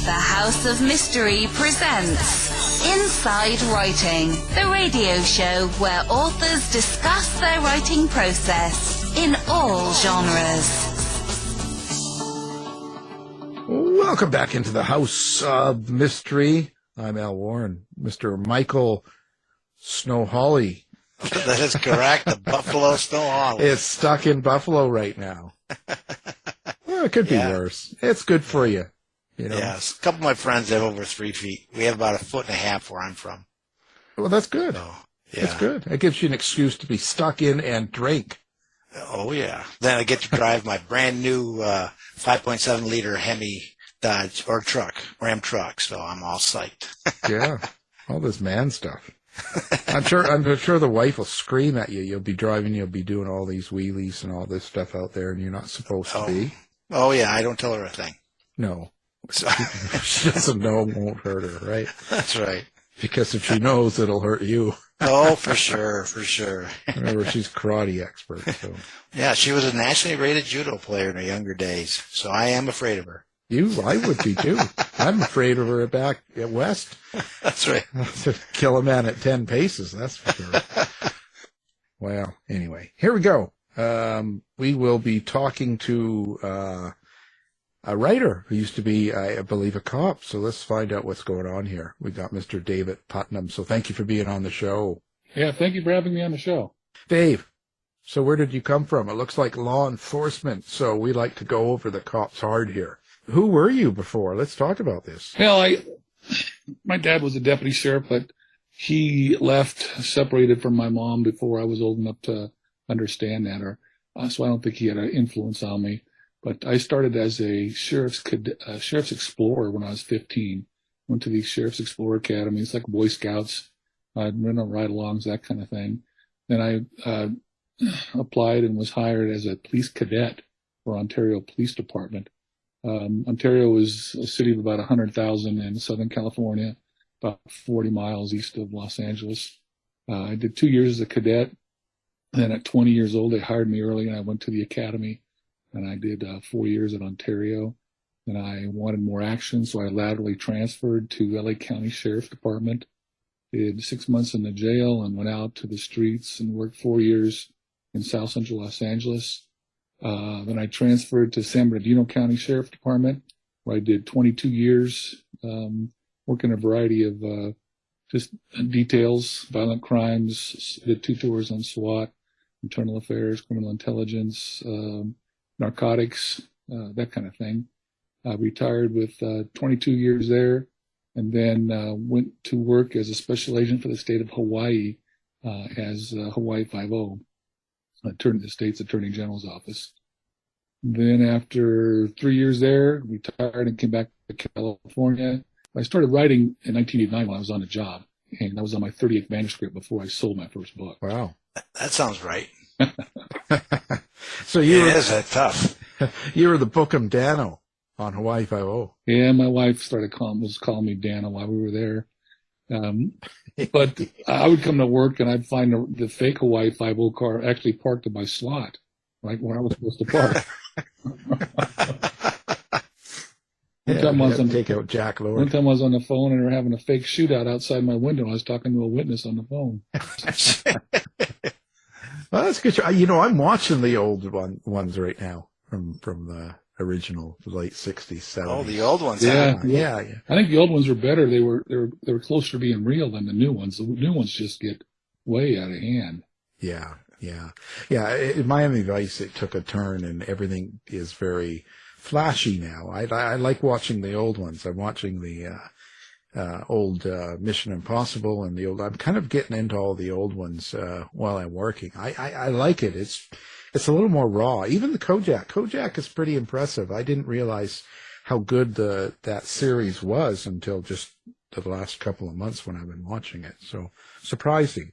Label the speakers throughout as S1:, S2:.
S1: The House of Mystery presents Inside Writing, the radio show where authors discuss their writing process in all genres.
S2: Welcome back into the House of Mystery. I'm Al Warren. Mr. Michael Snowhawley.
S3: That is correct. The Buffalo Snowhawley.
S2: It's stuck in Buffalo right now. Well, it could be worse. It's good for you. You know?
S3: Yes. A couple of my friends have over 3 feet. We have about 1.5 feet where I'm from.
S2: Well, that's good.
S3: So,
S2: That's good. It gives you an excuse to be stuck in and drink.
S3: Oh, yeah. Then I get to drive my brand new 5.7 liter Hemi Dodge or truck, Ram truck. So I'm all psyched.
S2: Yeah. All this man stuff. I'm sure the wife will scream at you. You'll be driving, you'll be doing all these wheelies and all this stuff out there, and you're not supposed to be.
S3: Oh, yeah. I don't tell her a thing.
S2: No.
S3: So.
S2: She doesn't know, it won't hurt her, right?
S3: That's right.
S2: Because if she knows, it'll hurt you.
S3: Oh, for sure, for sure.
S2: Remember, she's karate expert. So.
S3: Yeah, she was a nationally rated judo player in her younger days, so I am afraid of her.
S2: I would be too. I'm afraid of her back at West.
S3: That's right.
S2: Kill a man at 10 paces, that's for sure. Well, anyway, here we go. We will be talking to a writer who used to be, I believe, a cop. So let's find out what's going on here. We got Mr. David Putnam. So thank you for being on the show.
S4: Yeah, thank you for having me on the show.
S2: Dave, so where did you come from? It looks like law enforcement. So we like to go over the cops hard here. Who were you before? Let's talk about this.
S4: Well, my dad was a deputy sheriff, but he left, separated from my mom before I was old enough to understand that, so I don't think he had an influence on me. But I started as a sheriff's explorer when I was 15. Went to the Sheriff's Explorer Academy. It's like Boy Scouts. I'd run on ride-alongs, that kind of thing. Then I applied and was hired as a police cadet for Ontario Police Department. Ontario is a city of about 100,000 in Southern California, about 40 miles east of Los Angeles. I did 2 years as a cadet. Then at 20 years old, they hired me early, and I went to the academy. And I did 4 years at Ontario. And I wanted more action, so I laterally transferred to LA County Sheriff's Department. Did 6 months in the jail and went out to the streets and worked 4 years in South Central Los Angeles. Then I transferred to San Bernardino County Sheriff's Department, where I did 22 years, working a variety of just details, violent crimes. Did 2 tours on SWAT, internal affairs, criminal intelligence, narcotics, that kind of thing. Retired with 22 years there, and then went to work as a special agent for the state of Hawaii as Hawaii 5-0, the state's Attorney General's office. Then after 3 years there, retired and came back to California. I started writing in 1989 when I was on the job, and I was on my 38th manuscript before I sold my first book.
S2: Wow.
S3: That sounds right.
S2: So
S3: is tough.
S2: You were the Bookham Dano on Hawaii 5-0.
S4: Yeah, my wife was calling me Dano while we were there. But I would come to work and I'd find the fake Hawaii 5-0 car actually parked in my slot, right where I was supposed to park. One time I was on the phone and they were having a fake shootout outside my window. I was talking to a witness on the phone.
S2: Well, that's good. I'm watching the old ones right now from the original late 60s, 70s.
S3: Oh, the old ones.
S4: Yeah.
S3: I
S4: think the old ones were better. They were closer to being real than the new ones. The new ones just get way out of hand.
S2: Yeah. In Miami Vice, it took a turn, and everything is very flashy now. I like watching the old ones. I'm watching the old Mission Impossible and I'm kind of getting into all the old ones while I'm working. I like it. It's a little more raw. Even the Kojak is pretty impressive. I didn't realize how good that series was until just the last couple of months when I've been watching it. So surprising,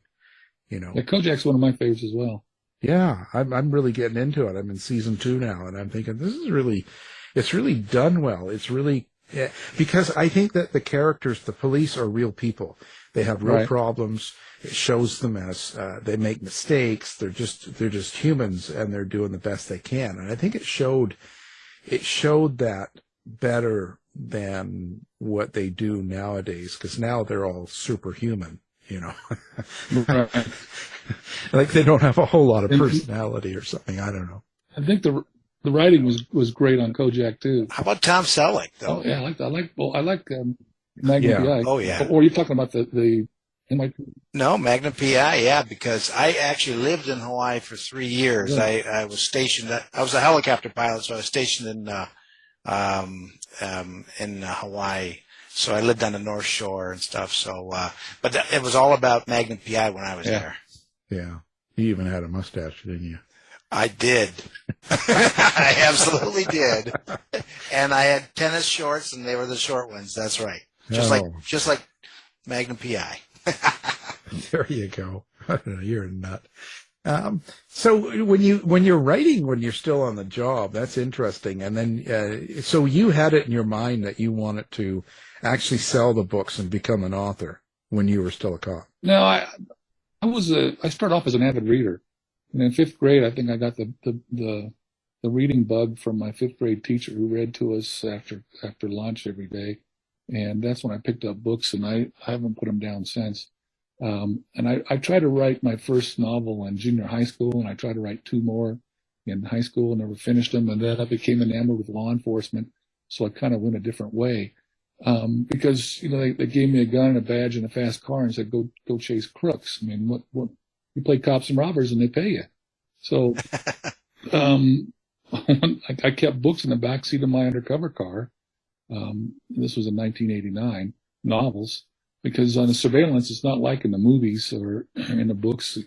S4: Yeah, Kojak's one of my favorites as well.
S2: Yeah, I'm really getting into it. I'm in season 2 now, and I'm thinking it's really done well. It's really. Yeah, because I think that the characters, the police, are real people. They have real problems. It shows them as they make mistakes. They're just humans, and they're doing the best they can. And I think it showed that better than what they do nowadays, because now they're all superhuman,
S4: Right.
S2: like they don't have a whole lot of personality or something. I don't know.
S4: I think the writing was great on Kojak too.
S3: How about Tom Selleck, though?
S4: Oh yeah, I like Magnum PI.
S3: Oh, yeah.
S4: Or are you talking about the
S3: No, Magnum PI, yeah, because I actually lived in Hawaii for 3 years.
S4: Really?
S3: I was stationed. I was a helicopter pilot, so I was stationed in Hawaii. So I lived on the North Shore and stuff. So, but it was all about Magnum PI when I was there.
S2: Yeah. You even had a mustache, didn't you?
S3: I did. I absolutely did. And I had tennis shorts, and they were the short ones. That's right. Just like Magnum PI.
S2: There you go. You're a nut. So when you're writing, when you're still on the job, that's interesting. And then, so you had it in your mind that you wanted to actually sell the books and become an author when you were still a cop.
S4: No, I started off as an avid reader. And in fifth grade, I think I got the reading bug from my fifth grade teacher who read to us after lunch every day. And that's when I picked up books, and I haven't put them down since. And I tried to write my first novel in junior high school, and I tried to write 2 more in high school, never finished them. And then I became enamored with law enforcement, so I kind of went a different way. Because they gave me a gun and a badge and a fast car and said, go chase crooks. I mean, what you play cops and robbers and they pay you. So I kept books in the backseat of my undercover car. This was in 1989, novels, because on the surveillance, it's not like in the movies or in the books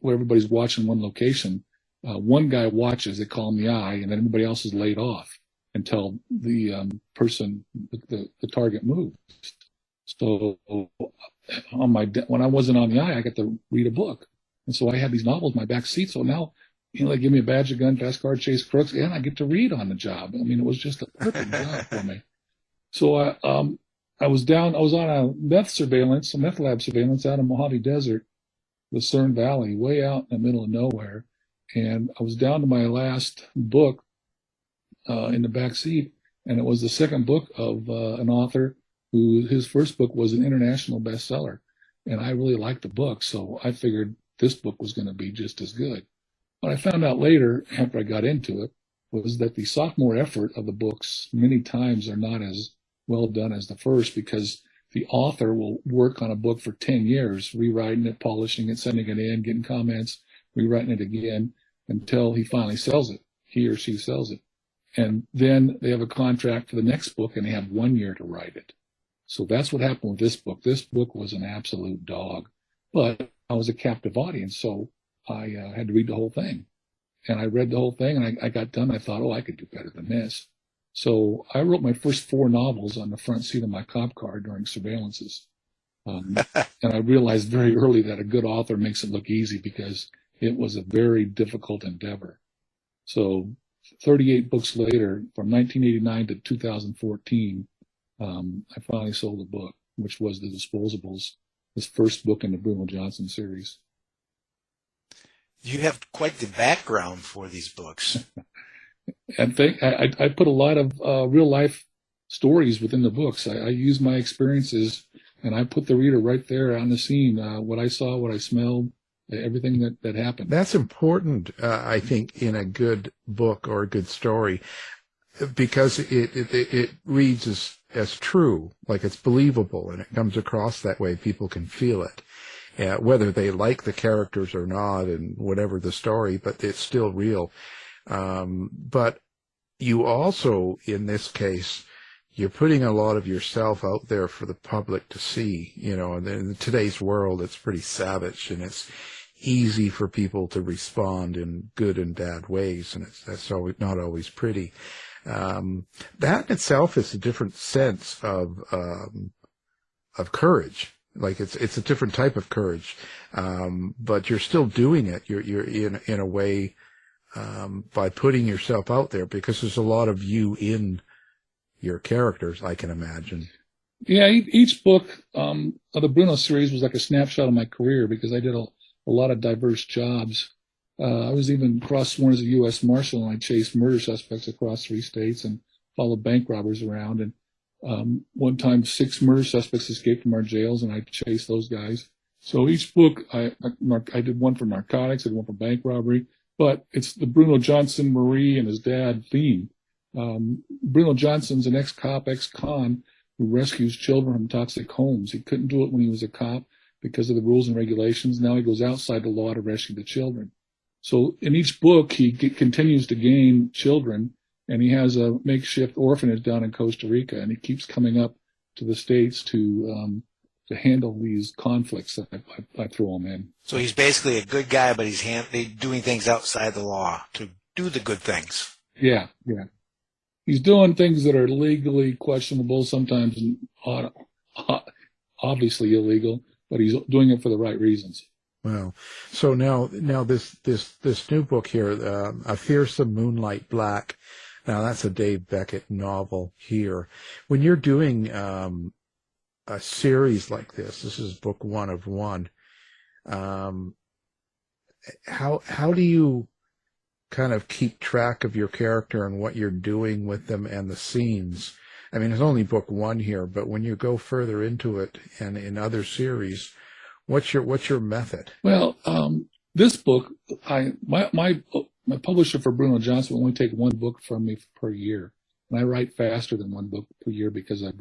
S4: where everybody's watching one location. One guy watches, they call him the eye, and then everybody else is laid off until the person, the target moves. So when I wasn't on the eye, I got to read a book. And so I had these novels in my back seat. So now, they give me a badge, a gun, fast car, chase crooks, and I get to read on the job. I mean, it was just a perfect job for me. So I was on a meth lab surveillance out in Mojave Desert, Lucerne Valley, way out in the middle of nowhere. And I was down to my last book in the back seat, and it was the second book of an author his first book was an international bestseller. And I really liked the book, so I figured this book was going to be just as good. What I found out later, after I got into it, was that the sophomore effort of the books many times are not as well done as the first, because the author will work on a book for 10 years, rewriting it, polishing it, sending it in, getting comments, rewriting it again, until he finally sells it. He or she sells it. And then they have a contract for the next book, and they have 1 year to write it. So that's what happened with this book. This book was an absolute dog. But I was a captive audience, so I had to read the whole thing. And I read the whole thing, and I got done. I thought, I could do better than this. So I wrote my first 4 novels on the front seat of my cop car during surveillances. And I realized very early that a good author makes it look easy, because it was a very difficult endeavor. So 38 books later, from 1989 to 2014, I finally sold a book, which was The Disposables, this first book in the Bruno Johnson series.
S3: You have quite the background for these books.
S4: I put a lot of real life stories within the books. I use my experiences, and I put the reader right there on the scene. What I saw, what I smelled, everything that happened.
S2: That's important, I think, in a good book or a good story, because it reads as true, like it's believable, and it comes across that way. People can feel it. Whether they like the characters or not, and whatever the story, but it's still real. But you also, in this case, you're putting a lot of yourself out there for the public to see, and in today's world, it's pretty savage, and it's easy for people to respond in good and bad ways, and that's not always pretty. That in itself is a different sense of courage. Like it's a different type of courage, but you're still doing it. You're in a way, by putting yourself out there, because there's a lot of you in your characters, I can imagine.
S4: Yeah, each book of the Bruno series was like a snapshot of my career, because I did a lot of diverse jobs. I was even cross-sworn as a U.S. Marshal, and I chased murder suspects across 3 states and follow bank robbers around. And one time 6 murder suspects escaped from our jails, and I chased those guys. So each book, I did one for narcotics, I did one for bank robbery, but it's the Bruno Johnson, Marie, and his dad theme. Bruno Johnson's an ex-cop, ex-con who rescues children from toxic homes. He couldn't do it when he was a cop because of the rules and regulations. Now he goes outside the law to rescue the children. So in each book, he continues to gain children, and he has a makeshift orphanage down in Costa Rica, and he keeps coming up to the States to handle these conflicts that I throw him in.
S3: So he's basically a good guy, but he's doing things outside the law to do the good things.
S4: Yeah. He's doing things that are legally questionable, sometimes obviously illegal, but he's doing it for the right reasons.
S2: Wow. So now this new book here, A Fearsome, Moonlight, Black. Now that's a Dave Beckett novel here. When you're doing a series like this is book 1 of 1. How do you kind of keep track of your character and what you're doing with them and the scenes? I mean, it's only book 1 here, but when you go further into it and in other series, what's your method?
S4: Well, this book, my publisher for Bruno Johnson will only take 1 book from me per year, and I write faster than 1 book per year because I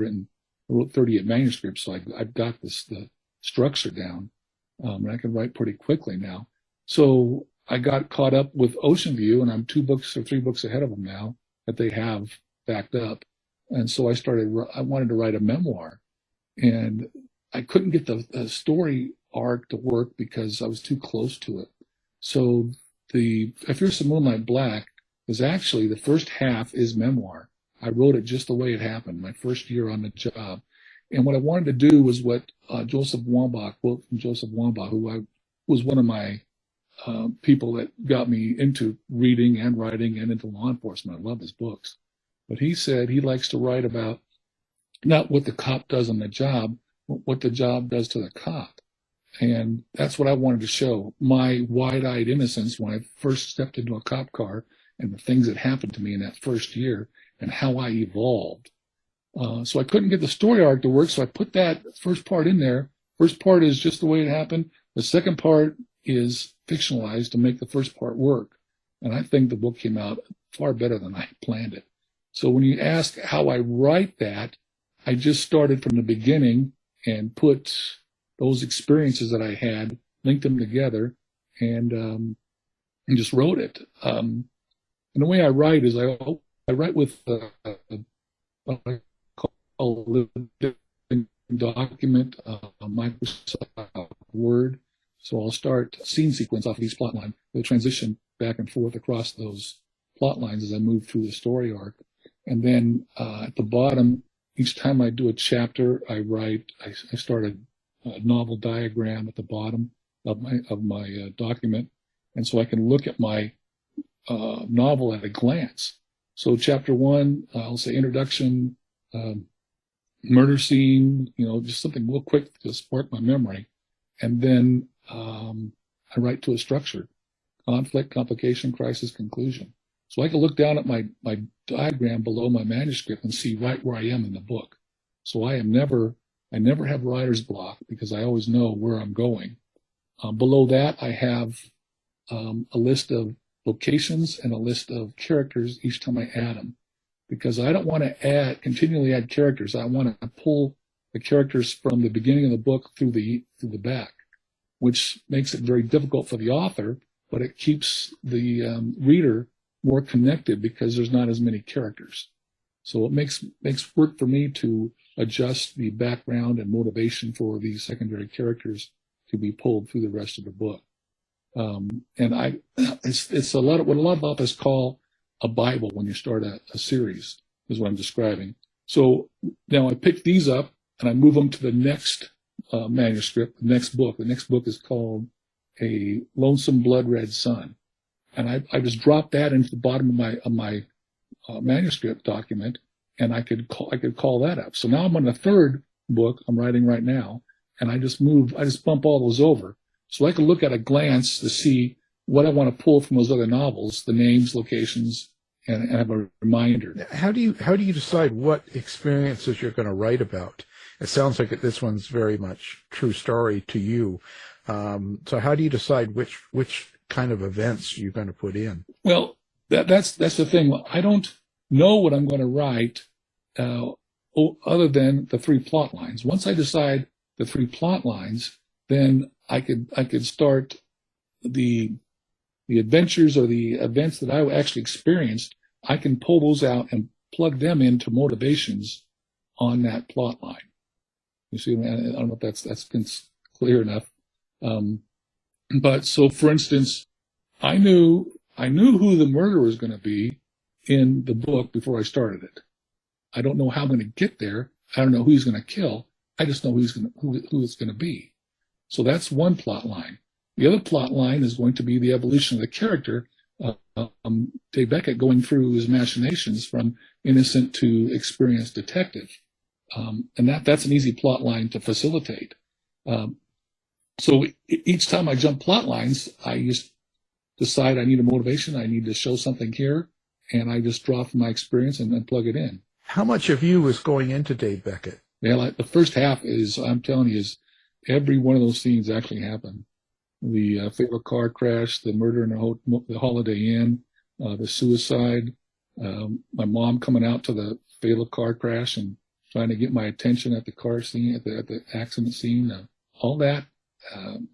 S4: wrote 38 manuscripts, so I've got the structure down, and I can write pretty quickly now. So I got caught up with Ocean View, and I'm 2 books or 3 books ahead of them now that they have backed up. And so I wanted to write a memoir, and I couldn't get the story arc to work because I was too close to it. So the Fearsome, Moonlight, Black is actually, the first half is memoir. I wrote it just the way it happened, my first year on the job. And what I wanted to do was what Joseph Wambach, quote from Joseph Wambach, who was one of my people that got me into reading and writing and into law enforcement. I love his books. But he said he likes to write about not what the cop does on the job, but what the job does to the cop. And that's what I wanted to show, my wide-eyed innocence when I first stepped into a cop car and the things that happened to me in that first year and how I evolved. So I couldn't get the story arc to work, so I put that first part in there. First part is just the way it happened. The second part is fictionalized to make the first part work. And I think the book came out far better than I planned it. So when you ask how I write that, I just started from the beginning and put those experiences that I had, linked them together, and just wrote it. And the way I write is I write with what I call a living document, Microsoft Word. So I'll start a scene sequence off of each plot line. We'll transition back and forth across those plot lines as I move through the story arc. And then at the bottom, each time I do a chapter, I start a novel diagram at the bottom of my document. And so I can look at my novel at a glance. So chapter 1, I'll say introduction, murder scene, just something real quick to spark my memory. And then I write to a structure: conflict, complication, crisis, conclusion. So I can look down at my diagram below my manuscript and see right where I am in the book. So I never have writer's block because I always know where I'm going. Below that, I have a list of locations and a list of characters each time I add them, because I don't want to continually add characters. I want to pull the characters from the beginning of the book through the back, which makes it very difficult for the author, but it keeps the reader more connected because there's not as many characters. So it makes work for me to adjust the background and motivation for these secondary characters to be pulled through the rest of the book. And it's a lot of what a lot of authors call a Bible when you start a series, is what I'm describing. So now I pick these up and I move them to the next manuscript, the next book. The next book is called A Lonesome Blood Red Sun. And I just dropped that into the bottom of my manuscript document, and I could call that up. So now I'm on the third book I'm writing right now, and I just bump all those over. So I can look at a glance to see what I want to pull from those other novels, the names, locations, and have a reminder.
S2: How do you decide what experiences you're going to write about? It sounds like this one's very much true story to you. So how do you decide which kind of events you're going to put in?
S4: Well, that's the thing. I don't know what I'm going to write other than the 3 plot lines. Once I decide the 3 plot lines, then I could start the adventures or the events that I actually experienced. I can pull those out and plug them into motivations on that plot line. You see, I don't know if that's been clear enough. But so, for instance, I knew who the murderer was going to be in the book before I started it. I don't know how I'm going to get there. I don't know who he's going to kill. I just know who it's going to be. So that's one plot line. The other plot line is going to be the evolution of the character, Dave Beckett going through his machinations from innocent to experienced detective. And that's an easy plot line to facilitate. So each time I jump plot lines, I just decide I need a motivation. I need to show something here. And I just draw from my experience and then plug it in.
S2: How much of you is going into Dave Beckett?
S4: Yeah, like the first half is, I'm telling you, is every one of those scenes actually happened. The fatal car crash, the murder in the Holiday Inn, the suicide, my mom coming out to the fatal car crash and trying to get my attention at the car scene, at the accident scene, all that.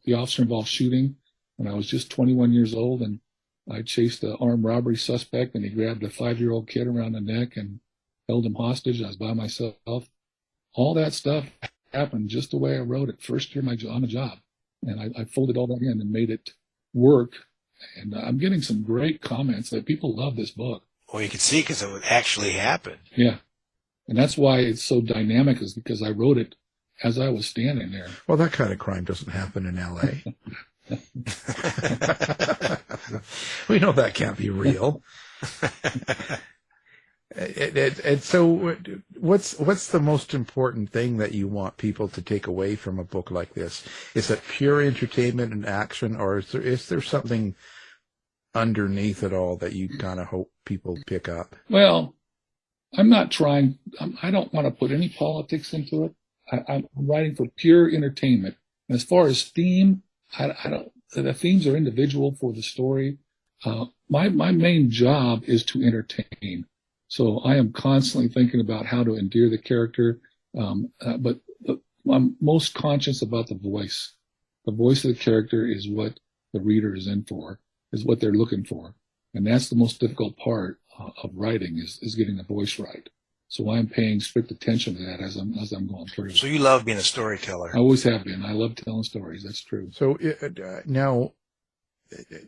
S4: The officer involved shooting when I was just 21 years old, and I chased the armed robbery suspect, and he grabbed a 5-year-old kid around the neck and held him hostage. I was by myself. All that stuff happened just the way I wrote it. First year on the job. And I folded all that in and made it work. And I'm getting some great comments that people love this book.
S3: Well, you can see because it would actually happen.
S4: Yeah. And that's why it's so dynamic, is because I wrote it as I was standing there.
S2: Well, that kind of crime doesn't happen in L.A. We know that can't be real. And so what's the most important thing that you want people to take away from a book like this? Is it pure entertainment and action, or is there something underneath it all that you kind of hope people pick up?
S4: Well, I'm not trying. I don't want to put any politics into it. I'm writing for pure entertainment. And as far as theme, I don't. The themes are individual for the story. My main job is to entertain. So I am constantly thinking about how to endear the character, but I'm most conscious about the voice. The voice of the character is what the reader is in for, is what they're looking for. And that's the most difficult part of writing is getting the voice right. So I'm paying strict attention to that as I'm going through.
S3: So you love being a storyteller.
S4: I always have been. I love telling stories. That's true.
S2: So now,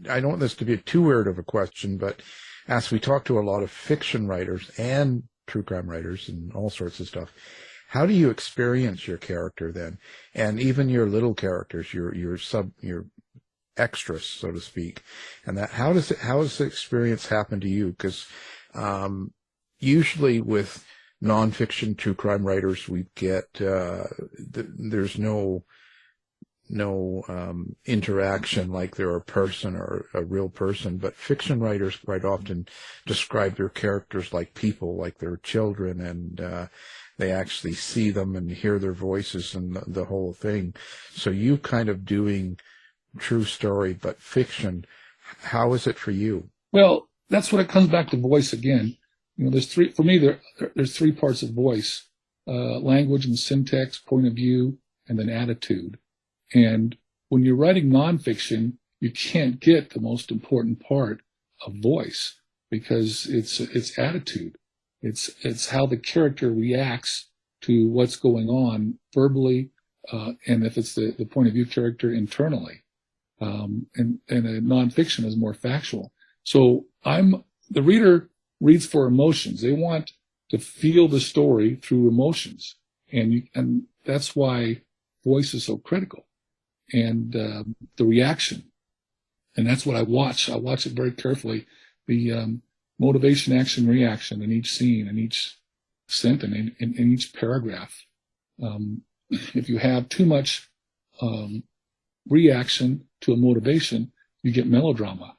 S2: I don't want this to be too weird of a question, but as we talk to a lot of fiction writers and true crime writers and all sorts of stuff, how do you experience your character then? And even your little characters, your extras, so to speak. And that, how does the experience happen to you? Because, usually with nonfiction true crime writers, we get, there's no interaction like they're a person or a real person, but fiction writers quite often describe their characters like people, like they're children, and they actually see them and hear their voices and the whole thing. So you kind of doing true story but fiction, how is it for you?
S4: Well, that's what it comes back to voice again. You know, there's three parts of voice: language and syntax, point of view, and then attitude. And when you're writing nonfiction, you can't get the most important of voice because it's attitude. It's how the character reacts to what's going on verbally, and if it's the point of view character internally. And a nonfiction is more factual. So the reader reads for emotions. They want to feel the story through emotions. And that's why voice is so critical. And the reaction. And that's what I watch. I watch it very carefully. The motivation, action, reaction in each scene, in each sentence, in each paragraph. If you have too much reaction to a motivation, you get melodrama.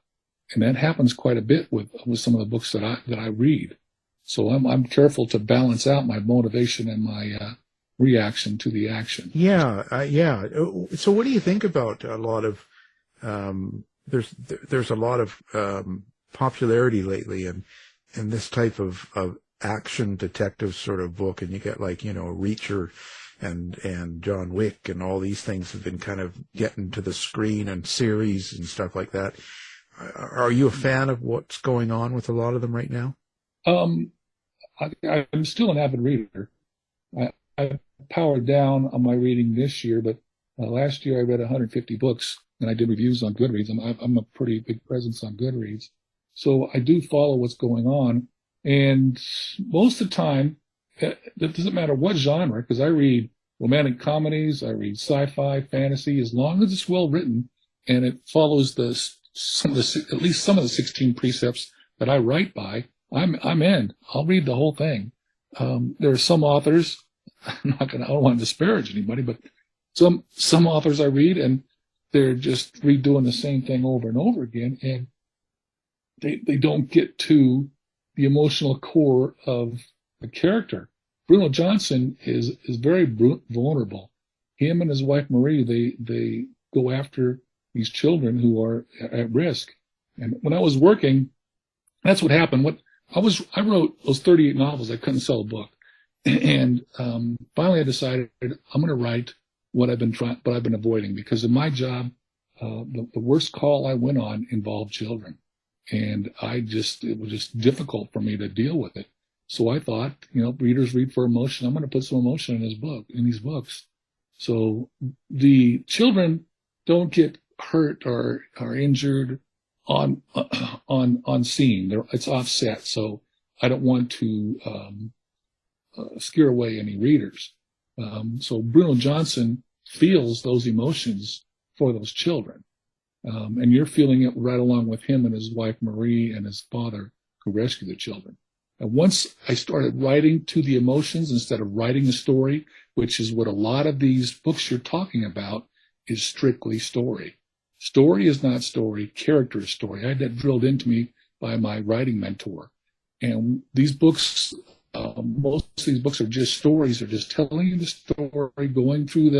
S4: And that happens quite a bit with some of the books that I read. So I'm careful to balance out my motivation and my reaction to the action.
S2: Yeah. So what do you think about a lot of, there's a lot of, popularity lately in this type of action detective sort of book, and you get like, Reacher and John Wick and all these things have been kind of getting to the screen and series and stuff like that. Are you a fan of what's going on with a lot of them right now?
S4: I'm still an avid reader. I powered down on my reading this year, but last year I read 150 books, and I did reviews on Goodreads. I'm a pretty big presence on Goodreads. So I do follow what's going on. And most of the time, it doesn't matter what genre, because I read romantic comedies, I read sci-fi, fantasy, as long as it's well written and it follows at least some of the 16 precepts that I write by, I'm in. I'll read the whole thing. There are some authors, I don't want to disparage anybody, but some authors I read and they're just redoing the same thing over and over again, and they don't get to the emotional core of the character. Bruno Johnson is very vulnerable. Him and his wife Marie, they go after these children who are at risk. And when I was working, that's what happened. I wrote those 38 novels. I couldn't sell a book, and finally I decided I'm going to write what I've been avoiding, because in my job, the worst call I went on involved children. And it was just difficult for me to deal with it. So I thought, readers read for emotion. I'm going to put some emotion in these books. So the children don't get hurt or injured on scene. It's offset. So I don't want to scare away any readers. So Bruno Johnson feels those emotions for those children. And you're feeling it right along with him and his wife Marie and his father who rescued the children. And once I started writing to the emotions instead of writing a story, which is what a lot of these books you're talking about is strictly story. Story is not story, character is story. I had that drilled into me by my writing mentor. And these books, most of these books are just stories. They're just telling you the story, going through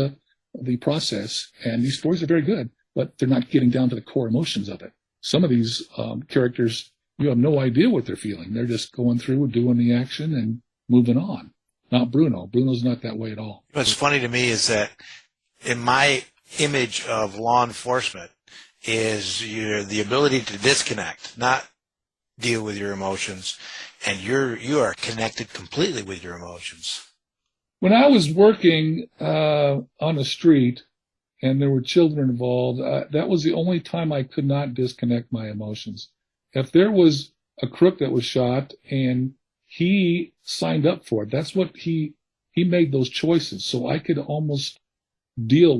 S4: the process. And these stories are very good, but they're not getting down to the core emotions of it. Some of these characters, you have no idea what they're feeling. They're just going through, doing the action, and moving on. Not Bruno. Bruno's not that way at all.
S3: What's funny to me is that in my image of law enforcement is the ability to disconnect, not deal with your emotions, and you are connected completely with your emotions.
S4: When I was working on the street, and there were children involved, that was the only time I could not disconnect my emotions. If there was a crook that was shot and he signed up for it, that's what he made those choices. So I could almost deal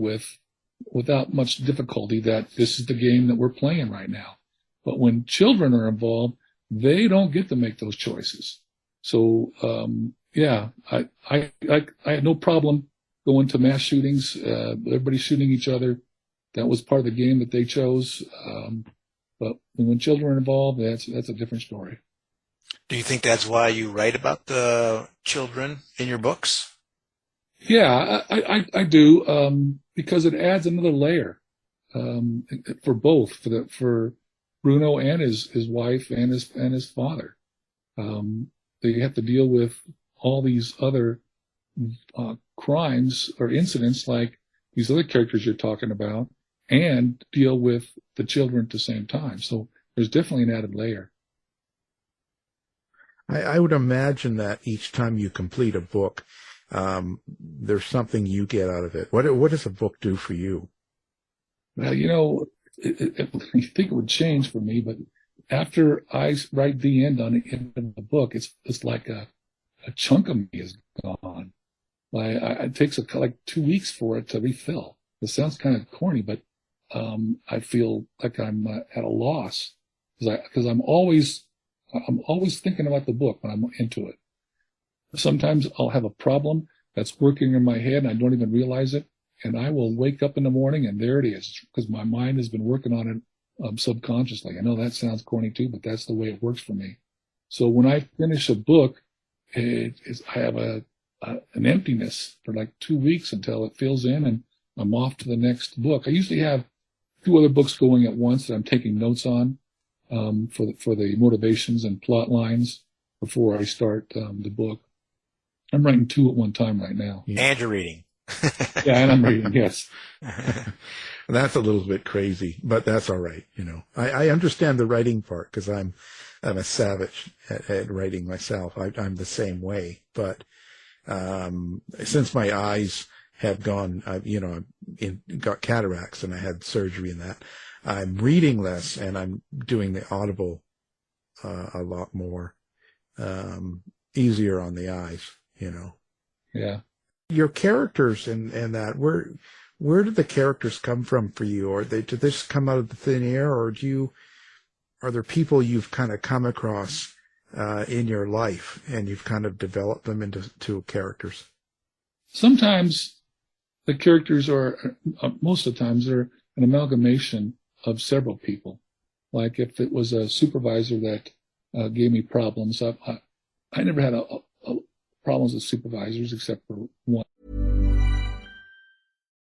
S4: without much difficulty that this is the game that we're playing right now. But when children are involved, they don't get to make those choices. So, I had no problem going to mass shootings, everybody shooting each other. That was part of the game that they chose. But when children are involved, that's a different story.
S3: Do you think that's why you write about the children in your books?
S4: Yeah, I do, because it adds another layer for both, for Bruno and his wife and his father. They have to deal with all these other crimes or incidents like these other characters you're talking about, and deal with the children at the same time. So there's definitely an added layer.
S2: I would imagine that each time you complete a book, there's something you get out of it. What does a book do for you?
S4: Well, I think it would change for me, but after I write the end on the end of the book, it's like a chunk of me is gone. It takes like 2 weeks for it to refill. It sounds kind of corny, but I feel like I'm at a loss because I'm always thinking about the book when I'm into it. Sometimes I'll have a problem that's working in my head and I don't even realize it, and I will wake up in the morning and there it is, because my mind has been working on it subconsciously. I know that sounds corny too, but that's the way it works for me. So when I finish a book, I have an emptiness for like 2 weeks until it fills in and I'm off to the next book. I usually have 2 other books going at once that I'm taking notes on, for the motivations and plot lines before I start, the book. I'm writing 2 at one time right now.
S3: Yeah. And you're reading.
S4: Yeah, and I'm reading, yes.
S2: That's a little bit crazy, but that's all right. I understand the writing part because I'm a savage at writing myself. I'm the same way, but since my eyes have gone, got cataracts and I had surgery in that, I'm reading less and I'm doing the audible a lot more, easier on the eyes.
S4: Yeah.
S2: Your characters and that, where did the characters come from for you? Or did they just come out of the thin air, or are there people you've kind of come across in your life and you've kind of developed them into characters?
S4: Sometimes the characters are, most of the times, they're an amalgamation of several people. Like if it was a supervisor that gave me problems, I never had problems with supervisors except for one.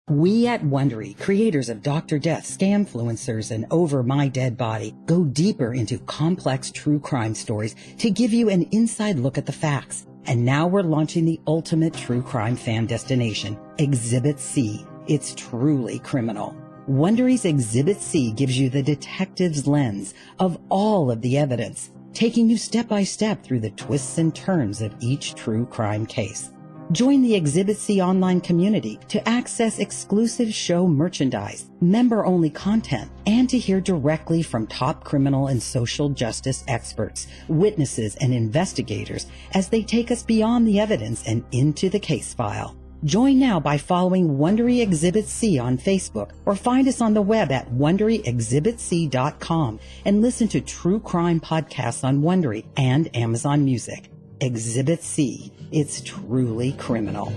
S5: We at Wondery, creators of Dr. Death, Scamfluencers, and Over My Dead Body, go deeper into complex true crime stories to give you an inside look at the facts. And now we're launching the ultimate true crime fan destination, Exhibit C. It's truly criminal. Wondery's Exhibit C gives you the detective's lens of all of the evidence, taking you step by step through the twists and turns of each true crime case. Join the Exhibit C online community to access exclusive show merchandise, member-only content, and to hear directly from top criminal and social justice experts, witnesses, and investigators as they take us beyond the evidence and into the case file. Join now by following Wondery Exhibit C on Facebook or find us on the web at WonderyExhibitC.com and listen to true crime podcasts on Wondery and Amazon Music. Exhibit C. It's truly criminal.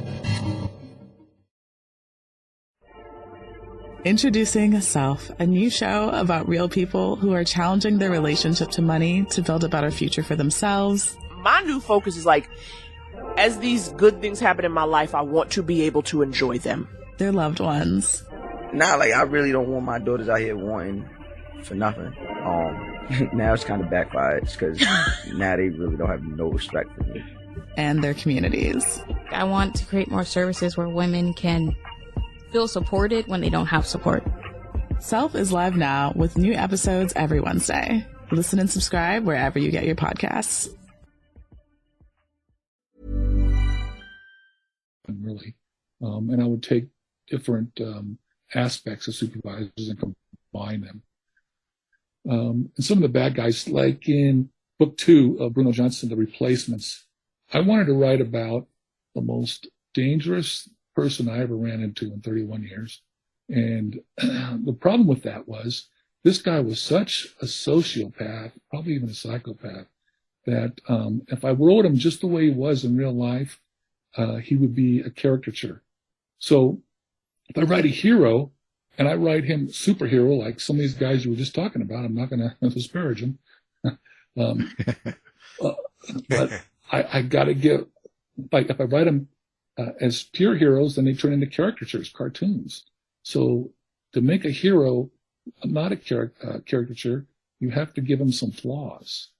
S6: Introducing Self, a new show about real people who are challenging their relationship to money to build a better future for themselves.
S7: My new focus is as these good things happen in my life, I want to be able to enjoy them.
S6: Their loved ones.
S8: Now, I really don't want my daughters out here wanting for nothing. Now it's kind of backfired because now they really don't have no respect for me.
S6: And their communities.
S9: I want to create more services where women can feel supported when they don't have support.
S6: Self is live now with new episodes every Wednesday. Listen and subscribe wherever you get your podcasts.
S4: Really. And I would take different aspects of supervisors and combine them. And some of the bad guys, like in book 2 of Bruno Johnson, The Replacements, I wanted to write about the most dangerous person I ever ran into in 31 years. And the problem with that was this guy was such a sociopath, probably even a psychopath, that if I wrote him just the way he was in real life, he would be a caricature. So if I write a hero and I write him superhero, like some of these guys you were just talking about, I'm not going to disparage them. But I got to give, like if I write them as pure heroes, then they turn into caricatures, cartoons. So to make a hero not a caricature, you have to give him some flaws.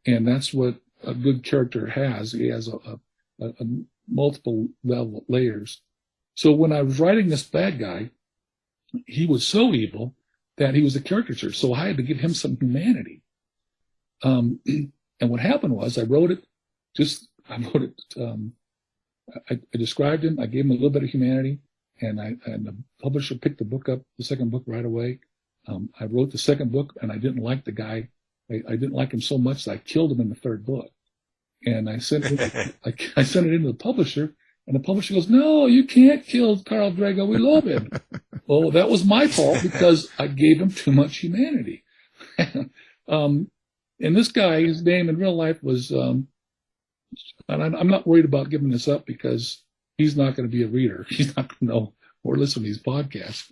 S4: And that's what a good character has. He has a multiple level layers. So when I was writing this bad guy, he was so evil that he was a caricature. So I had to give him some humanity. And what happened was I described him. I gave him a little bit of humanity, and the publisher picked the book up, the second book, right away. I wrote the second book, and I didn't like the guy. I didn't like him so much that I killed him in the third book. And I sent it, I sent it into the publisher, and the publisher goes, "No, you can't kill Carl Drago. We love him." Well, that was my fault because I gave him too much humanity. And this guy, his name in real life was, and I'm not worried about giving this up because he's not going to be a reader. He's not going to know or listen to these podcasts.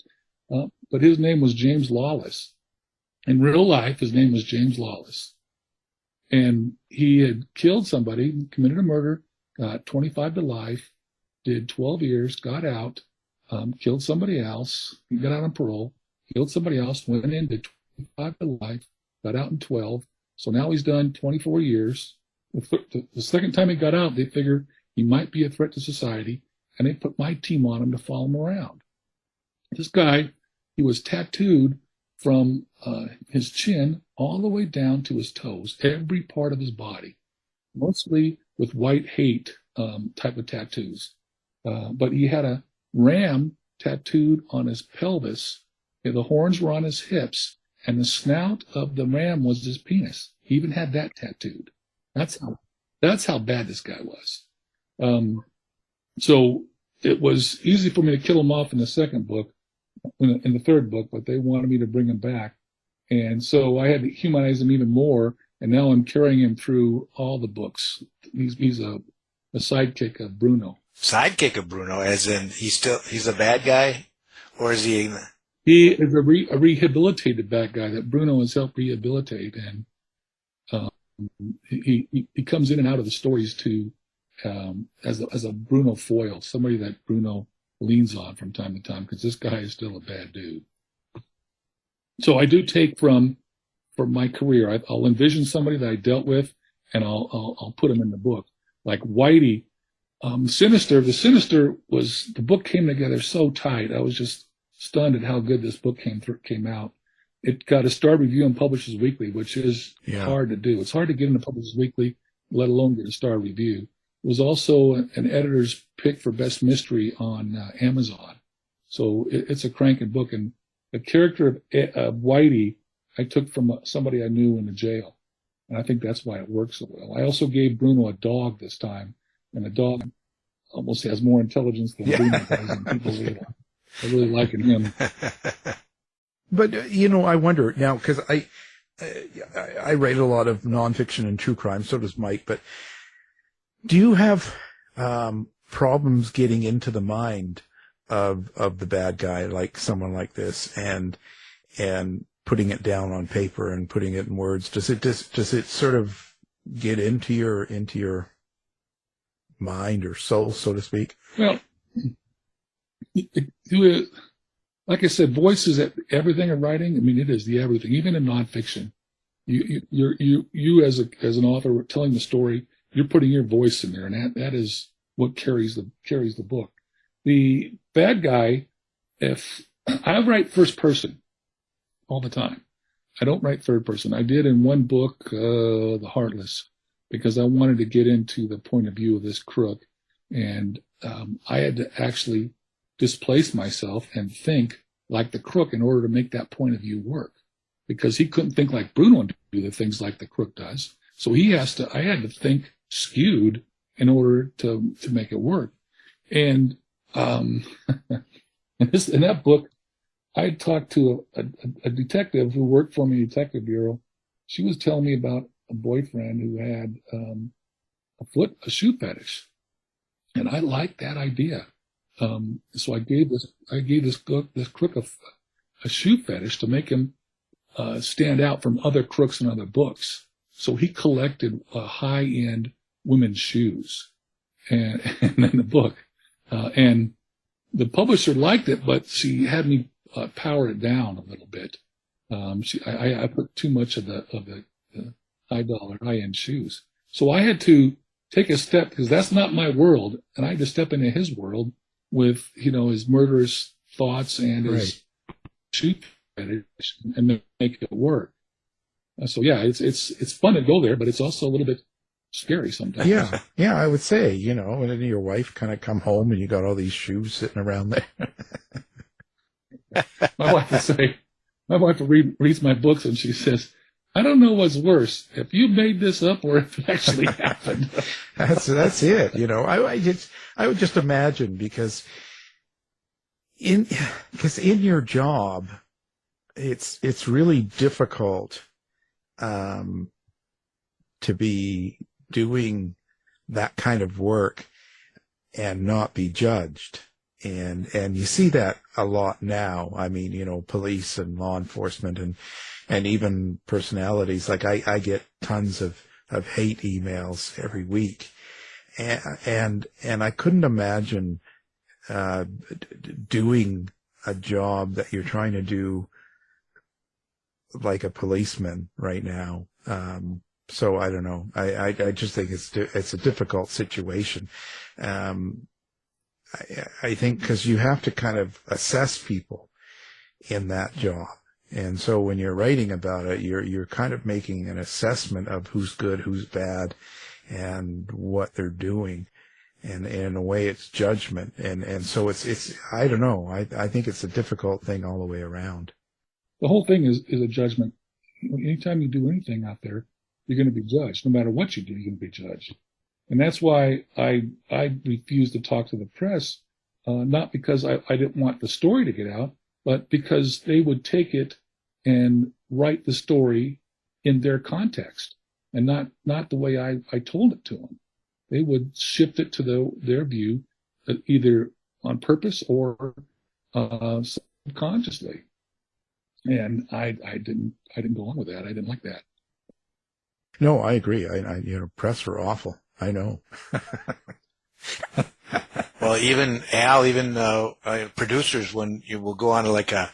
S4: But his name was James Lawless. In real life, his name was James Lawless. And he had killed somebody, committed a murder, got 25 to life, did 12 years, got out, killed somebody else. He got out on parole, killed somebody else, went in, did 25 to life, got out in 12. So now he's done 24 years. The second time he got out, they figured he might be a threat to society, and they put my team on him to follow him around. This guy, he was tattooed from his chin all the way down to his toes, every part of his body, mostly with white hate type of tattoos. But he had a ram tattooed on his pelvis. The horns were on his hips, and the snout of the ram was his penis. He even had that tattooed. That's how bad this guy was. So it was easy for me to kill him off in the second book, in the third book, but they wanted me to bring him back. And so I had to humanize him even more, and now I'm carrying him through all the books. He's a sidekick of Bruno.
S3: Sidekick of Bruno, as in he's a bad guy, or is he?
S4: He is a rehabilitated bad guy that Bruno has helped rehabilitate, and he comes in and out of the stories too, as a Bruno foil, somebody that Bruno leans on from time to time, because this guy is still a bad dude. So I do take from my career. I'll envision somebody that I dealt with, and I'll put him in the book. Like Whitey, Sinister. The Sinister the book came together so tight. I was just stunned at how good this book came out. It got a star review in Publishers Weekly, which is hard to do. It's hard to get into Publishers Weekly, let alone get a star review. It was also an editor's pick for best mystery on Amazon. So it's a cranking book. And the character of Whitey, I took from somebody I knew in the jail. And I think that's why it works so well. I also gave Bruno a dog this time. And the dog almost has more intelligence than Bruno does. And people are really liking him.
S2: But, I wonder now, because I write a lot of nonfiction and true crime, so does Mike, but do you have problems getting into the mind of the bad guy, like someone like this, and putting it down on paper and putting it in words? Does it sort of get into your mind or soul, so to speak?
S4: Well, like I said, voice is everything in writing. I mean, it is the everything, even in nonfiction. You as an author telling the story, you're putting your voice in there, and that is what carries the book. The bad guy, if I write first person all the time, I don't write third person. I did in one book, The Heartless, because I wanted to get into the point of view of this crook, and I had to actually displace myself and think like the crook in order to make that point of view work, because he couldn't think like Bruno and do the things like the crook does. So I had to think skewed in order to make it work. And in that book, I talked to a detective who worked for me in the Detective Bureau. She was telling me about a boyfriend who had a shoe fetish, and I liked that idea. So I gave this crook a shoe fetish to make him stand out from other crooks in other books. So he collected high-end women's shoes and in the book. And the publisher liked it, but she had me power it down a little bit. I put too much of the high-end shoes. So I had to take a step, because that's not my world, and I had to step into his world with, his murderous thoughts and his shoe fetish and make it work. So yeah, it's fun to go there, but it's also a little bit scary sometimes.
S2: Yeah, I would say, and then your wife kind of come home and you got all these shoes sitting around there.
S4: My wife reads my books and she says, I don't know what's worse, if you made this up or if it actually happened.
S2: That's it. I would just imagine, because in your job, it's really difficult to be doing that kind of work and not be judged. And you see that a lot now. I mean, police and law enforcement and even personalities. Like I get tons of hate emails every week. And I couldn't imagine, doing a job that you're trying to do like a policeman right now. So I don't know. I just think it's a difficult situation. I think because you have to kind of assess people in that job. And so when you're writing about it, you're kind of making an assessment of who's good, who's bad, and what they're doing. And in a way, it's judgment. And so it's I don't know. I think it's a difficult thing all the way around.
S4: The whole thing is a judgment. Anytime you do anything out there, you're going to be judged. No matter what you do, you're going to be judged. And that's why I refused to talk to the press, not because I didn't want the story to get out, but because they would take it and write the story in their context and not the way I told it to them. They would shift it to their view, either on purpose or subconsciously. And I didn't go on with that. I didn't like that.
S2: No, I agree. Press are awful. I know.
S3: Well, even Al, producers, when you will go on to like a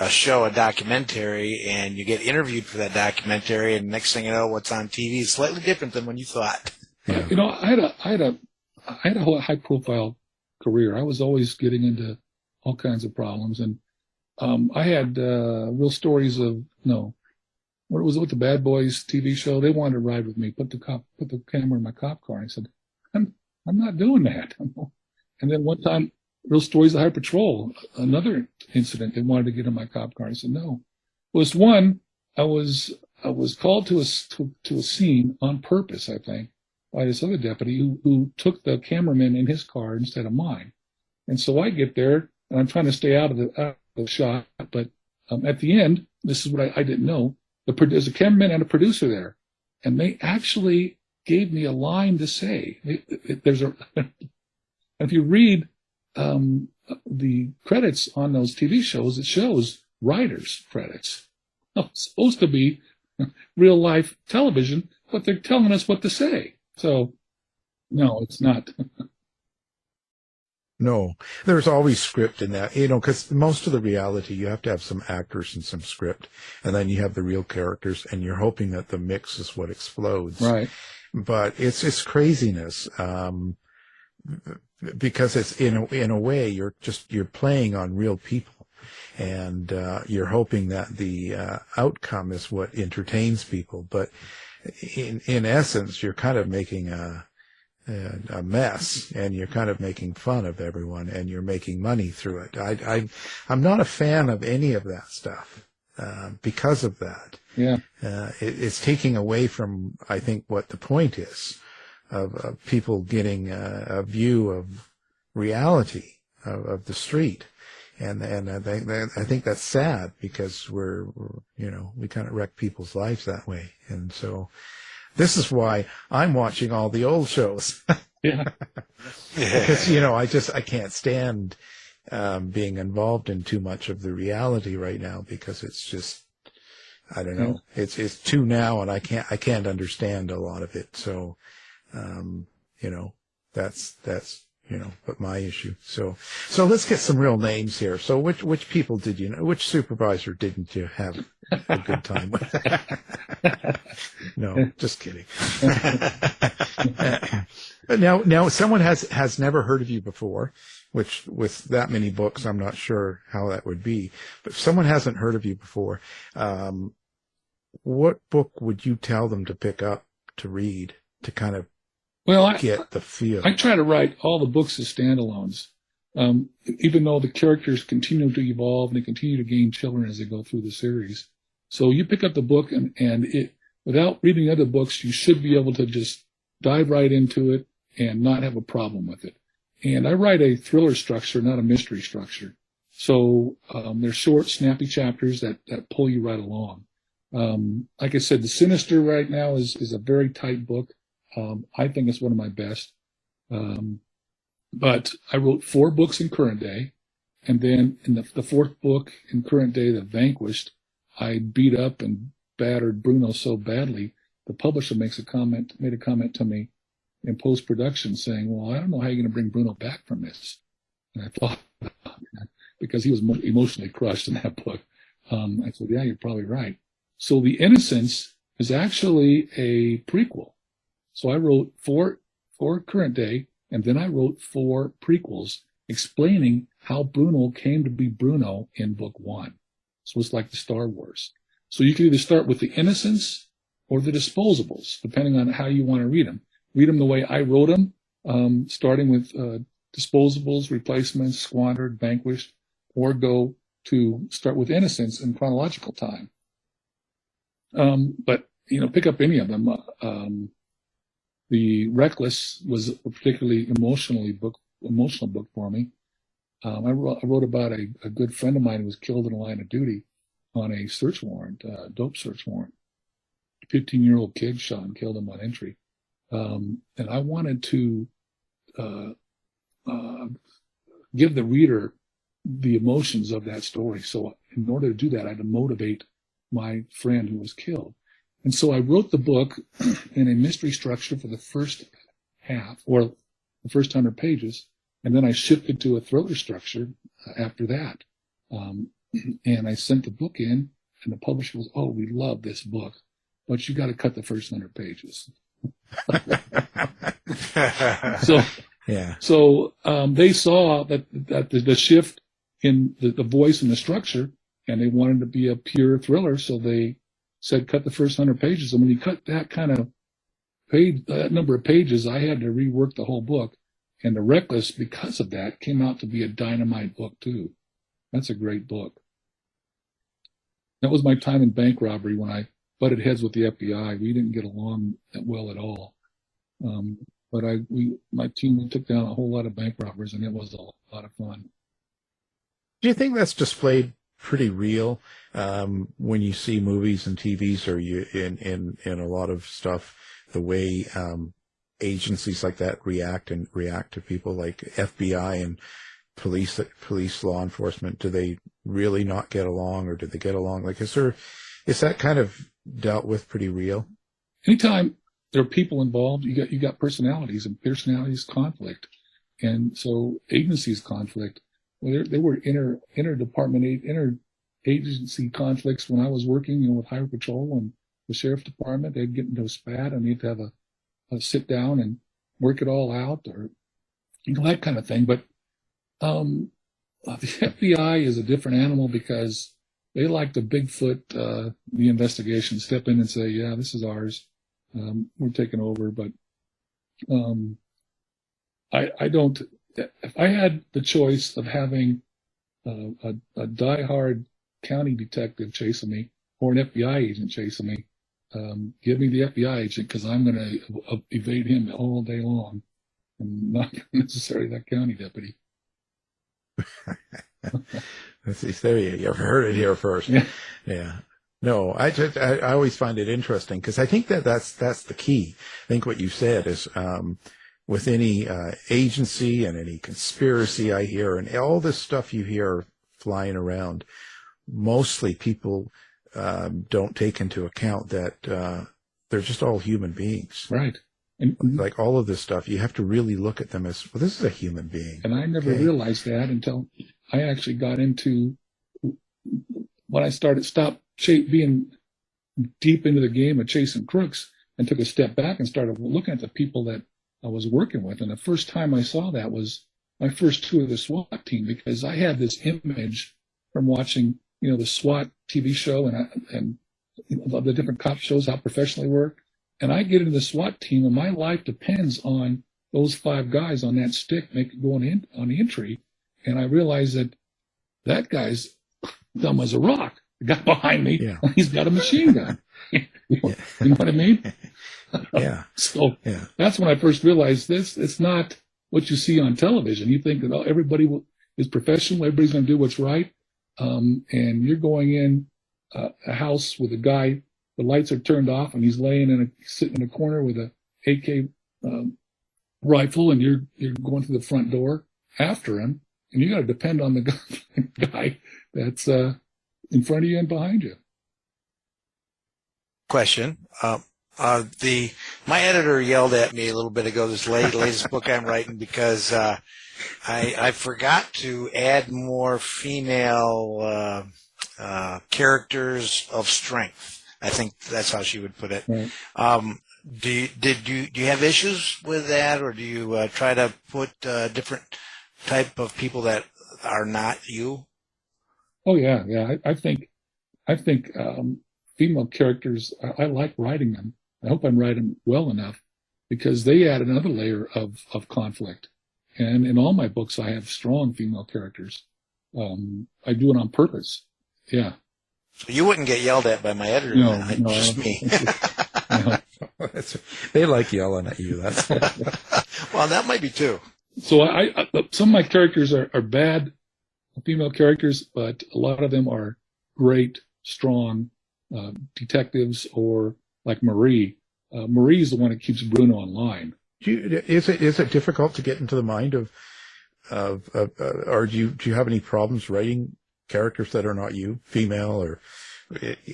S3: show, a documentary, and you get interviewed for that documentary, and next thing you know, what's on TV is slightly different than when you thought.
S4: Yeah. I had a high profile career. I was always getting into all kinds of problems, and I had real stories of what was it with the Bad Boys TV show? They wanted to ride with me, put the camera in my cop car. And I said, I'm not doing that. And then one time, real stories of High Patrol, another incident, they wanted to get in my cop car. I said, no. Well, this one, I was called to a scene on purpose, I think, by this other deputy who took the cameraman in his car instead of mine. And so I get there, and I'm trying to stay out of the shot, but at the end, this is what I didn't know. There's a cameraman and a producer there, and they actually gave me a line to say. If you read the credits on those TV shows, it shows writers' credits. Now, it's supposed to be real life television, but they're telling us what to say. So, no, it's not.
S2: No, there's always script in that, because most of the reality, you have to have some actors and some script, and then you have the real characters, and you're hoping that the mix is what explodes.
S4: Right.
S2: But it's craziness, because it's in a way, you're playing on real people, and you're hoping that the outcome is what entertains people. But in essence, you're kind of making a mess, and you're kind of making fun of everyone, and you're making money through it. I'm not a fan of any of that stuff because of that.
S4: Yeah,
S2: it's taking away from, I think, what the point is of people getting a view of reality of the street, and I think that's sad because we kind of wreck people's lives that way, and so. This is why I'm watching all the old shows.
S4: Yeah.
S2: Because, I can't stand being involved in too much of the reality right now because it's just, I don't know. It's too now, and I can't understand a lot of it. So, that's but my issue. So let's get some real names here. So which people did you know? Which supervisor didn't you have a good time with? No, just kidding. Now someone has never heard of you before, which with that many books, I'm not sure how that would be. But if someone hasn't heard of you before, what book would you tell them to pick up to read to kind of get the feel?
S4: I try to write all the books as standalones, even though the characters continue to evolve and they continue to gain children as they go through the series. So you pick up the book and it, without reading other books, you should be able to just dive right into it and not have a problem with it. And I write a thriller structure, not a mystery structure. So they're short, snappy chapters that pull you right along. Like I said, The Sinister right now is a very tight book. I think it's one of my best. But I wrote 4 books in current day. And then in the 4th book in current day, The Vanquished, I beat up and battered Bruno so badly, the publisher made a comment to me in post-production saying, well, I don't know how you're going to bring Bruno back from this. And I thought, because he was emotionally crushed in that book. I said, yeah, you're probably right. So The Innocents is actually a prequel. So I wrote 4 current day, and then I wrote 4 prequels explaining how Bruno came to be Bruno in book 1. So it's like the Star Wars. So you can either start with The Innocents or The Disposables, depending on how you want to read them. Read them the way I wrote them, starting with Disposables, Replacements, Squandered, Vanquished, or go to start with Innocents in chronological time. But, pick up any of them. The Reckless was a particularly emotional book for me. I wrote about a good friend of mine who was killed in the line of duty on a search warrant, dope search warrant. A 15-year-old kid shot and killed him on entry. And I wanted to give the reader the emotions of that story. So in order to do that, I had to motivate my friend who was killed. And so I wrote the book in a mystery structure for the first half, or the first 100 pages, and then I shifted to a thriller structure after that. And I sent the book in, and the publisher was, oh, we love this book, but you got to cut the first 100 pages. So they saw that the shift in the voice and the structure, and they wanted to be a pure thriller, so they said cut the first 100 pages. And when you cut that kind of that number of pages, I had to rework the whole book. And The Reckless, because of that, came out to be a dynamite book too. That's a great book. That was my time in bank robbery when I butted heads with the FBI. We didn't get along that well at all. But my team took down a whole lot of bank robbers, and it was a lot of fun.
S2: Do you think that's displayed pretty real when you see movies and TVs, or you in a lot of stuff, the way agencies like that react to people like FBI and police law enforcement? Do they really not get along, or do they get along? Like, is that kind of dealt with pretty real? Anytime
S4: there are people involved, you got personalities, and personalities conflict, and so agencies conflict. Well, there were interagency conflicts when I was working, with Highway Patrol and the Sheriff Department. They'd get into a spat, and they'd have a sit down and work it all out, or that kind of thing. But the FBI is a different animal because they like to Bigfoot the investigation, step in and say, yeah, this is ours. We're taking over. But I don't. If I had the choice of having a diehard county detective chasing me or an FBI agent chasing me, give me the FBI agent, because I'm going to evade him all day long, and not necessarily that county deputy.
S2: There you've heard it here first. Yeah. No, I always find it interesting, because I think that's the key. I think what you said is, with any agency and any conspiracy I hear, and all this stuff you hear flying around, mostly people don't take into account that they're just all human beings.
S4: Right.
S2: And like all of this stuff, you have to really look at them as, well, this is a human being.
S4: And I never realized that until I actually got into, when I stopped being deep into the game of chasing crooks and took a step back and started looking at the people that I was working with. And the first time I saw that was my first tour of the SWAT team, because I had this image from watching, the SWAT TV show and the different cop shows, how professionally work. And I get into the SWAT team, and my life depends on those 5 guys on that stick going in on the entry. And I realized that guy's dumb as a rock. The guy behind me, he's got a machine gun. You know what I mean? So that's when I first realized it's not what you see on television. You think that everybody is professional, everybody's going to do what's right, and you're going in a house with a guy, the lights are turned off, and he's sitting in a corner with a AK rifle and you're going through the front door after him, and you got to depend on the guy that's in front of you and behind you.
S3: Question. My editor yelled at me a little bit ago, this latest book I'm writing, because I forgot to add more female characters of strength. I think that's how she would put it.
S4: Right.
S3: Do you have issues with that, or do you try to put different type of people that are not you?
S4: Oh yeah. I think female characters, I like writing them. I hope I'm writing well enough, because they add another layer of conflict. And in all my books, I have strong female characters. I do it on purpose. Yeah.
S3: So you wouldn't get yelled at by my editor.
S4: No,
S3: just me.
S4: No.
S2: They like yelling at you. That's
S3: Well, that might be too.
S4: So I some of my characters are bad female characters, but a lot of them are great, strong detectives, or like Marie. Marie's the one that keeps Bruno in line.
S2: Is it difficult to get into the mind of or do you have any problems writing characters that are not you, female, or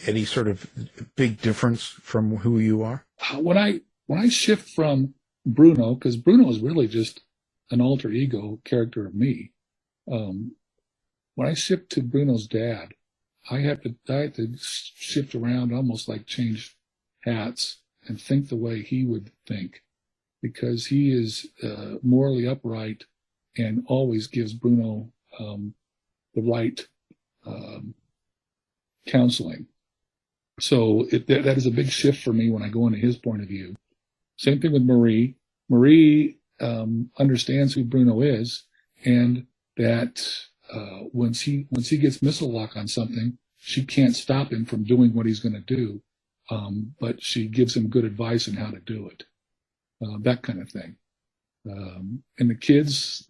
S2: any sort of big difference from who you are?
S4: When I shift from Bruno, because Bruno is really just an alter ego character of me. When I shift to Bruno's dad, I had to shift around, almost like change hats and think the way he would think, because he is morally upright and always gives Bruno the right counseling. So that is a big shift for me when I go into his point of view. Same thing with Marie. Marie understands who Bruno is, and that once he gets missile lock on something, she can't stop him from doing what he's going to do, but she gives him good advice on how to do it, that kind of thing. And the kids,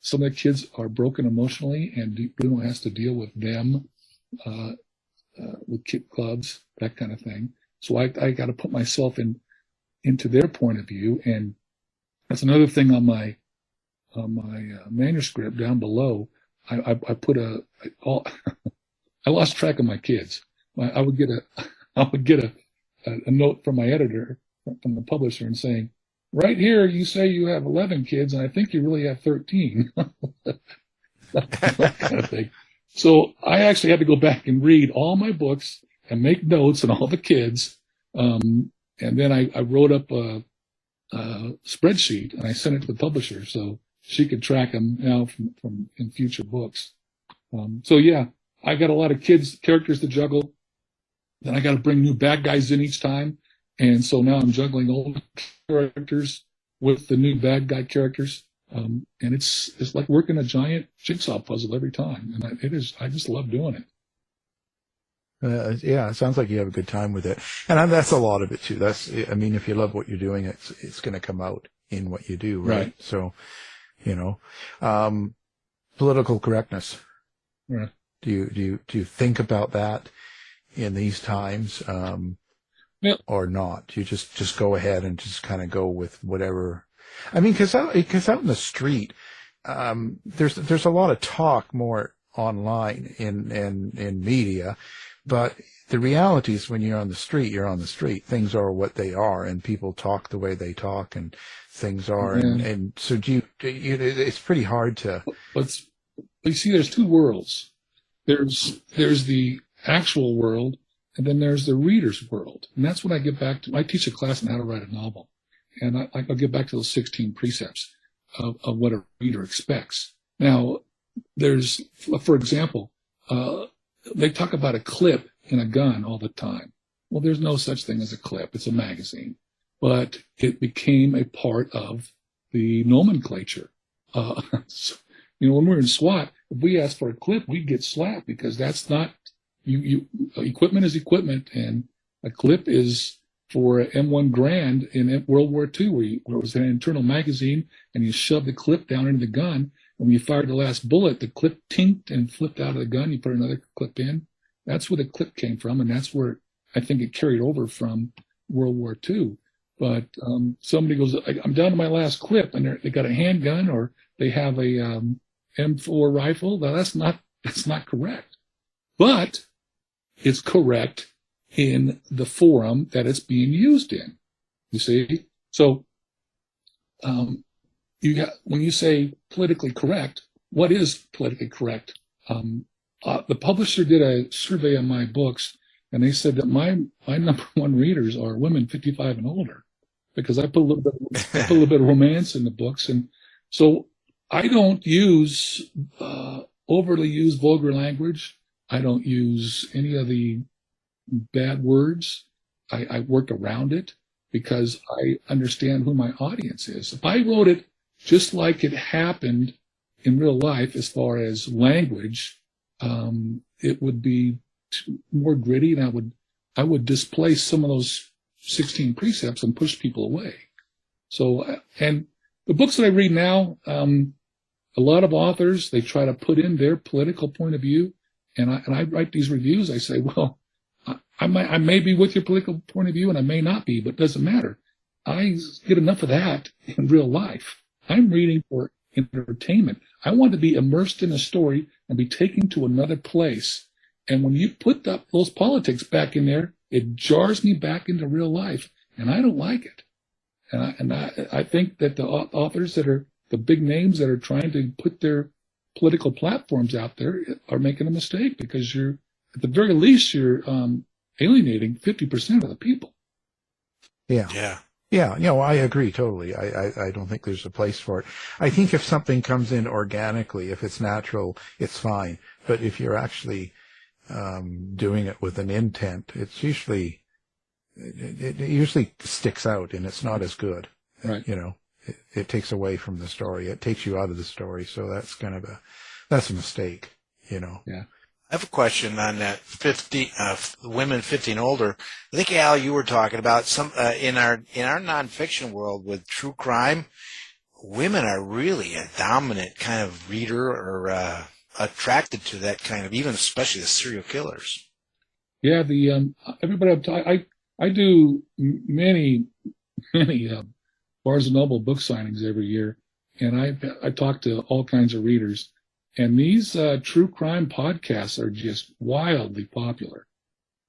S4: some of the kids are broken emotionally, and Bruno has to deal with them, with kid clubs, that kind of thing. So I got to put myself into their point of view, and that's another thing on my manuscript down below. I put I lost track of my kids. I would get a note from my editor, from the publisher, and saying, right here, you say you have 11 kids, and I think you really have 13. That kind of thing. So I actually had to go back and read all my books and make notes on all the kids. And then I wrote up a spreadsheet, and I sent it to the publisher so she could track them now from in future books. So yeah, I got a lot of kids characters to juggle. Then I got to bring new bad guys in each time. And so now I'm juggling old characters with the new bad guy characters. And it's like working a giant jigsaw puzzle every time. And I just love doing it.
S2: Yeah, it sounds like you have a good time with it. And that's a lot of it too. If you love what you're doing, it's going to come out in what you do, right? So, political correctness.
S4: Right.
S2: Do you think about that in these times? Or not? You just go ahead and just kind of go with whatever. I mean, because out in the street, there's a lot of talk more online in media, but the reality is when you're on the street, you're on the street. Things are what they are, and people talk the way they talk, and things are.
S4: Yeah.
S2: And so it's pretty hard to.
S4: But you see, there's two worlds. There's the actual world, and then there's the reader's world. And that's when I get back to, I teach a class on how to write a novel. And I'll get back to those 16 precepts of what a reader expects. Now, there's, for example, they talk about a clip in a gun all the time. Well, there's no such thing as a clip. It's a magazine. But it became a part of the nomenclature. So, when we were in SWAT, if we asked for a clip, we'd get slapped, because that's not, equipment is equipment, and a clip is for M1 Grand in World War II, where it was an internal magazine, and you shoved the clip down into the gun, and when you fired the last bullet, the clip tinked and flipped out of the gun. You put another clip in. That's where the clip came from, and that's where I think it carried over from World War II. But somebody goes, I'm down to my last clip, and they got a handgun or they have a M4 rifle. Now that's not correct, but it's correct in the forum that it's being used in. You see, so when you say politically correct, what is politically correct? The publisher did a survey on my books, and they said that my number one readers are women 55 and older, because I put a little bit of romance in the books, and so I don't overly use vulgar language. I don't use any of the bad words. I work around it because I understand who my audience is. If I wrote it just like it happened in real life, as far as language, it would be more gritty, and I would displace some of those 16 precepts and push people away. So, and the books that I read now, a lot of authors, they try to put in their political point of view, and I write these reviews. I say, well, I may be with your political point of view, and I may not be, but it doesn't matter. I get enough of that in real life. I'm reading for entertainment. I want to be immersed in a story and be taken to another place. And when you put those politics back in there, it jars me back into real life, and I don't like it. And I think that the authors that are the big names that are trying to put their political platforms out there are making a mistake, because at the very least, you're alienating 50% of the people.
S2: Yeah.
S3: Yeah.
S2: Yeah, I agree totally. I don't think there's a place for it. I think if something comes in organically, if it's natural, it's fine. But if you're actually doing it with an intent, it usually sticks out, and it's not as good.
S4: Right.
S2: It takes away from the story. It takes you out of the story. So that's that's a mistake.
S4: Yeah.
S3: I have a question on that 50 women 50 and older. I think, Al, you were talking about some in our nonfiction world with true crime. Women are really a dominant kind of reader, or attracted to that kind of, even especially the serial killers.
S4: Yeah, everybody I do many Barnes and Noble book signings every year, and I talk to all kinds of readers. And these true crime podcasts are just wildly popular,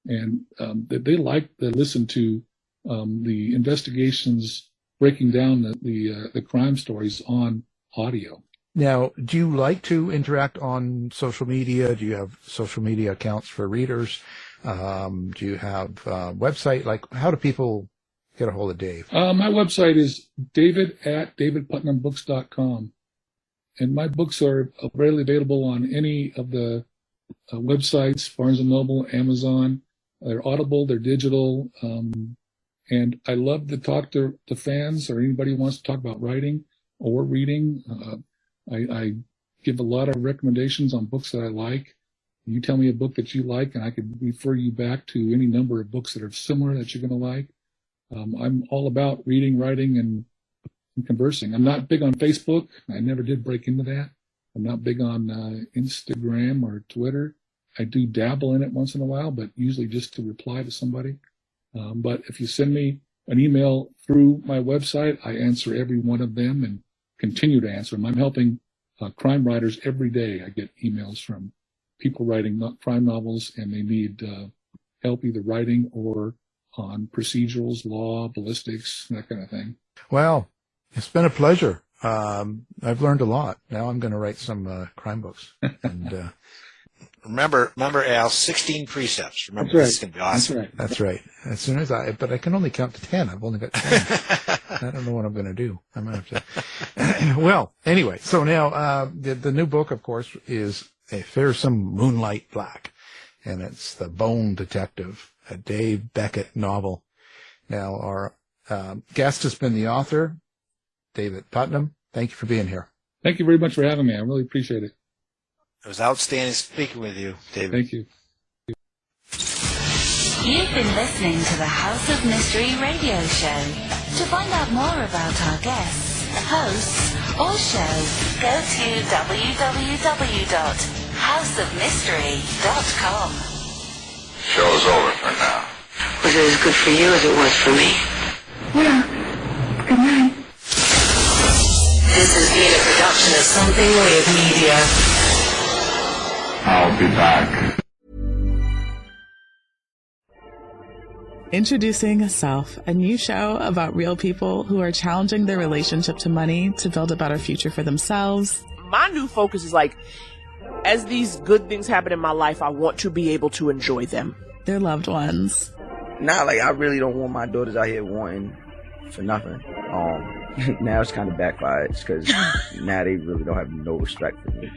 S4: and they like to listen to the investigations, breaking down the crime stories on audio.
S2: Now, do you like to interact on social media? Do you have social media accounts for readers? Do you have a website? Like, how do people get a hold of Dave?
S4: My website is david@davidputnambooks.com. And my books are readily available on any of the websites, Barnes & Noble, Amazon. They're Audible, they're digital. And I love to talk to fans or anybody who wants to talk about writing or reading. I give a lot of recommendations on books that I like. You tell me a book that you like, and I could refer you back to any number of books that are similar that you're going to like. I'm all about reading, writing, and conversing. I'm not big on Facebook. I never did break into that. I'm not big on Instagram or Twitter. I do dabble in it once in a while, but usually just to reply to somebody. But if you send me an email through my website, I answer every one of them and continue to answer them. I'm helping crime writers every day. I get emails from people writing crime novels, and they need help either writing or on procedurals, law, ballistics, that kind of thing.
S2: Well, it's been a pleasure. I've learned a lot. Now I'm going to write some crime books. And
S3: Remember, Al, 16 precepts. Remember,
S4: That's right.
S3: This is going to be awesome.
S2: that's right. As soon as but I can only count to 10. I've only got 10. I don't know what I'm going to do. I'm going to have to. Well, anyway, so now the new book, of course, is a Fearsome, Moonlight Black, and it's the Bone Detective, a Dave Beckett novel. Now, our guest has been the author, David Putnam. Thank you for being here.
S4: Thank you very much for having me. I really appreciate it.
S3: It was outstanding speaking with you, David.
S4: Thank you.
S1: You've been listening to the House of Mystery radio show. To find out more about our guests, hosts, or show, go to www.houseofmystery.com.
S10: Show's over for now.
S11: Was it as good for you as it was for me?
S10: Good night.
S11: This has been a production of Something Weird Media.
S12: I'll be back.
S6: Introducing Self, a new show about real people who are challenging their relationship to money to build a better future for themselves.
S7: My new focus is like, as these good things happen in my life, I want to be able to enjoy them.
S6: Their loved ones.
S8: Now, like, I really don't want my daughters out here wanting for nothing. Now it's kind of backfired because now they really don't have no respect for me.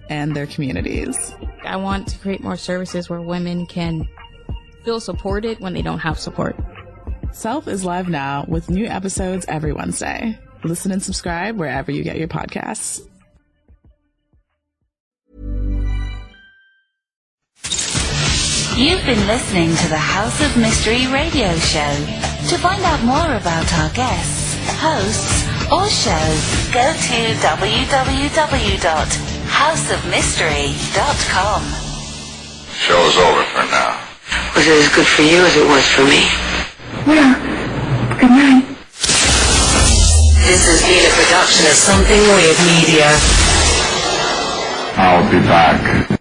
S6: And their communities.
S9: I want to create more services where women can feel supported when they don't have support.
S6: Self is live now with new episodes every Wednesday. Listen and subscribe wherever you get your podcasts.
S1: You've been listening to the House of Mystery radio show. To find out more about our guests, hosts, or shows, go to www.houseofmystery.com.
S12: Show's over for now.
S11: Was it as good for you as it was for me?
S10: Well, good night.
S11: This has been a production of Something Weird Media.
S12: I'll be back.